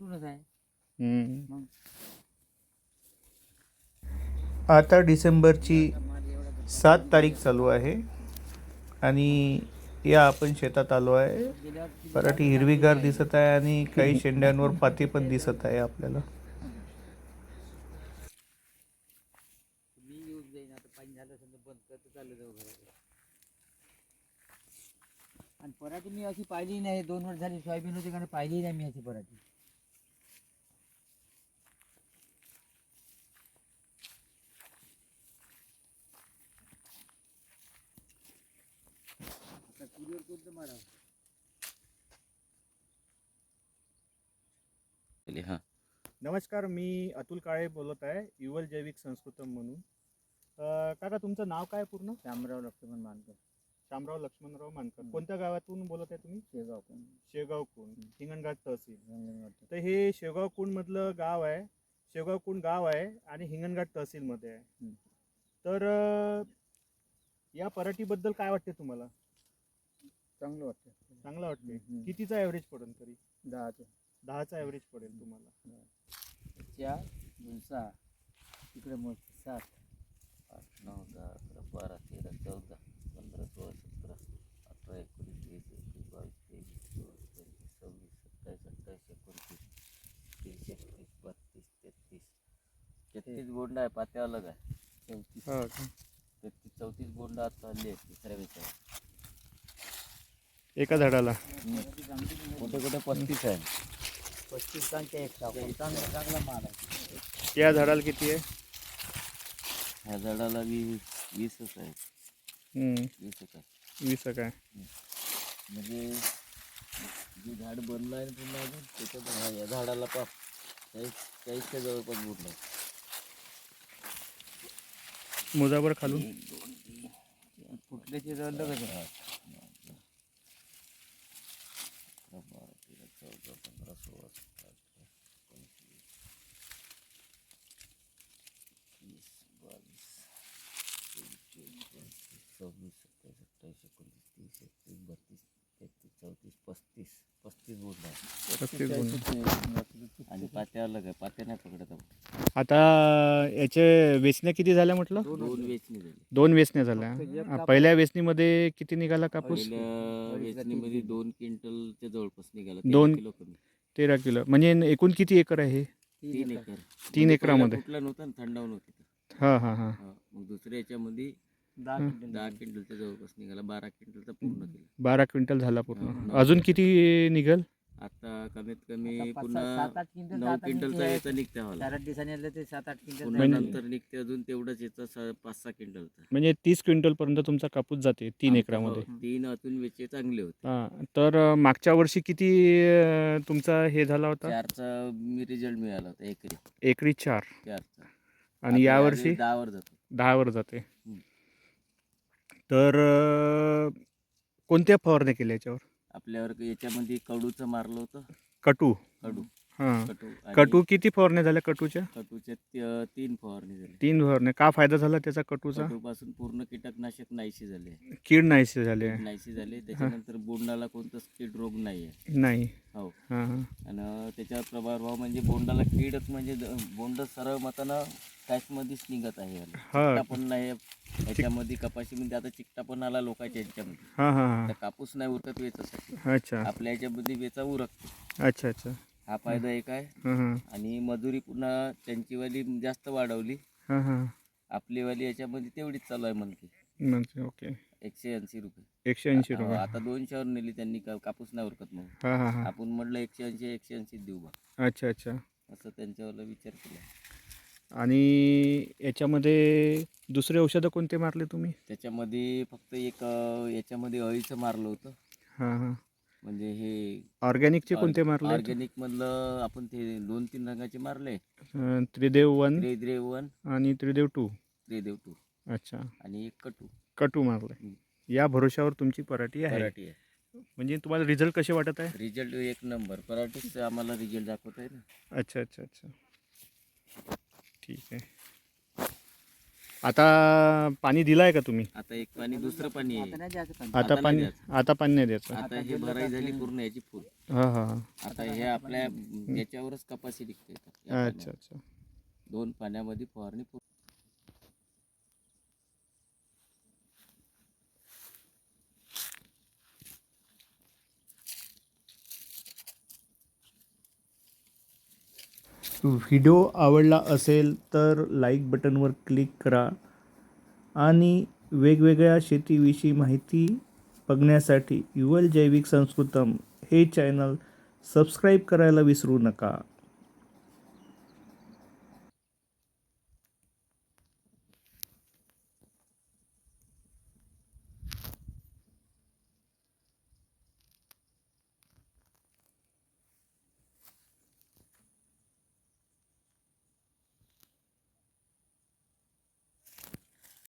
कुठूनच आहे. मग आता डिसेंबरची 7 तारीख चालू आहे आणि या आपण शेतात आलो आहे. गेल्यावर किती पराठी हिरवीगार दिसत आहे आणि काही शेंड्यांवर पाती पण दिसत आहे आपल्याला. मी येऊन जाईन आता पाणी झालं समजा बंद करतो चाललं जाऊ घराकडे. आणि पराठी मी अशी पाहिली नाही, 2 वर्ष झाली सोयाबीन होती कारण पाहिली नाही मी अशी पराठी. आता तुरीवर कोणतं मारावं? हां नमस्कार, मी अतुल काळे बोलत आहे, युवल जैविक संस्कृतम म्हणून. काका तुमचं नाव काय पूर्ण? शामराव लक्ष्मण मानकर. शामराव लक्ष्मणराव मानकर. कोणत्या गावातून बोलत आहे तुम्ही? शेगाव कोण. शेगाव कुंड, हिंगणघाट तहसील. रंगणगाव. तर हे शेगाव कुंड मधलं गाव आहे. शेगाव कुंड गाव आहे आणि हिंगणघाट तहसीलमध्ये आहे. तर या पराठीबद्दल काय वाटते तुम्हाला? चांगलं वाटतं. चांगलं वाटते. कितीचा ॲव्हरेज पडेल तरी? 10चा ॲव्हरेज पडेल तुम्हाला. 4 2 6 तिकडे मग 7 8 9 10 11 12 13 14 15 16 17 18 19 20 21 22 23 24 25 26 27 28 29 30 31 32 33 बोंड आहे. पात्या अलग आहे. 34 34 बोंड आता हल्ली आहेत तिसऱ्या वेचावर. एका झाडाला कुठे कुठे 35 आहे. 35 एक चांगला माल आहे. या झाडाला किती आहे? ह्या झाडाला 20च आहे. 20च आहे. 20 काय? म्हणजे जे झाड बनलं आहे पुन्हा अजून त्याच्यात या झाडाला 40च्या जवळपास बोललं. मोजावर खालून फुटल्याचे जवळ लगेच आहे. 12 13 14 15 16 17 18 19 20 22 23 24 25 26 27 28 29 30 31 32 33 34 बोंड आहे. 35 गुण. आणि पात्या अलग आहे. पात्या नाही पकडत आपण. आता याचे वेचण्या किती झाल्या म्हटलं? 2 वेचणी झाली. 2 वेचण्या झाल्या. पहिल्या वेचणीमध्ये किती निघाला कापूस? पहिल्या वेचणीमध्ये 2 क्विंटलच्या जवळपास निघाला. 2 किलो कमी. 13 किलो. म्हणजे एकूण किती एकर आहे हे? 3 एकर. 3 एकरामध्ये. कुठला नव्हता ना, थंडावून होती. हां हां हां. मग दुसऱ्या याच्यामध्ये 10 क्विंटलच्या जवळपास निघाला. 12 क्विंटलचा पूर्ण केला. 12 क्विंटल झाला पूर्ण. अजून किती निघल? आता कमीत कमी पुन्हा 9 क्विंटलचा याचा निघते हवाला. 4 दिवसांनी आलं ते 7-8 क्विंटल. पुन्हा नंतर निघते अजून तेवढंच याचा 5-6 क्विंटलचा. म्हणजे 30 क्विंटल पर्यंत तुमचा कापूस जाते 3 एकरामध्ये. 3 आतून वेचे चांगले होते. हां. तर मागच्या वर्षी किती तुमचा हे झाला होता? 4चा रिझल्ट मिळाला होता एकरी. एकरी 4. 4चा. आणि यावर्षी 10 वर जातो. 10 वर जाते. तर कोणत्या फवारण्या केल्या याच्यावर? आपल्यावर याच्यामध्ये कडूचं मारलं होतं. कटू. हां. कटू किती फवारण्या झाल्या कटूच्या? कटूचे 3 फवारणी झाली. 3 फवारण्या. का फायदा झाला त्याचा कटूचा? कटूपासून पूर्ण कीटकनाशक नाहीशी झाले. कीड नाहीसे झाले. नाहीशी झाले. त्याच्यानंतर बोंडाला कोणताच कीड रोग नाही आहे. नाही. हो. हां हां. आणि त्याच्यावर प्रभाव म्हणजे बोंडाला कीडच म्हणजे बोंड सरळ मतानं पॅचमध्येच निघत आहे. चिकटा पण नाही याच्यामध्ये. कपाशीमध्ये आता चिकटा पण आला लोकांच्या याच्यामध्ये. हां हां हां. तर कापूस नाही उरकत वेचासाठी. अच्छा. आपल्या याच्यामध्ये वेचा उरकतो. अच्छा अच्छा. हा फायदा एक आहे. हां हां. आणि मजुरी पुन्हा त्यांचीवाली जास्त वाढवली. हां हां. आपलीवाली याच्यामध्ये तेवढीच चालू आहे म्हणते. म्हणजे ओके. 180 रुपये. 180 रुपये. आता 200वर नेली त्यांनी. कापूस नाही उरकत म्हणून. हां हां हां. आपण म्हटलं 180 देऊ बा. अच्छा अच्छा. असं त्यांच्यावर विचार केला. आणि याच्यामध्ये दुसरे औषधं कोणते मारले तुम्ही? त्याच्यामध्ये फक्त एक याच्यामध्ये अळीचं मारलं होतं. हां हां. म्हणजे हे ऑर्गॅनिकचे कोणते मारले? ऑर्गॅनिक मधलं आपण ते 2-3 रंगाचे मारले. त्रिदेव 1 त्रिदेव 1, आणि त्रिदेव 2. त्रिदेव 2 अच्छा. आणि एक कटू. कटू मारले. या भरोशावर तुमची पराठी आहे. पराठी आहे. म्हणजे तुम्हाला रिझल्ट कसे वाटत आहे? Result 1 number. पराठीच आम्हाला रिझल्ट दाखवत आहे ना. अच्छा अच्छा अच्छा. ठीक आहे. आता पाणी दिलाय का तुम्ही? आता एक पाणी दुसरं पाणी आहे. आता पाणी नाही द्यायचं. आता हे भराई झाली पूर्ण याची फुल. हां हां. आता हे आपल्या याच्यावरच कपाशी निघते. अच्छा अच्छा. 2 पाण्यामध्ये फवारणी पूर्ण. व्हिडिओ आवडला असेल तर लाईक बटनवर क्लिक करा आणि वेगवेगळ्या शेतीविषयी माहिती बघण्यासाठी युवल जैविक संस्कृतम हे चॅनल सबस्क्राईब करायला विसरू नका.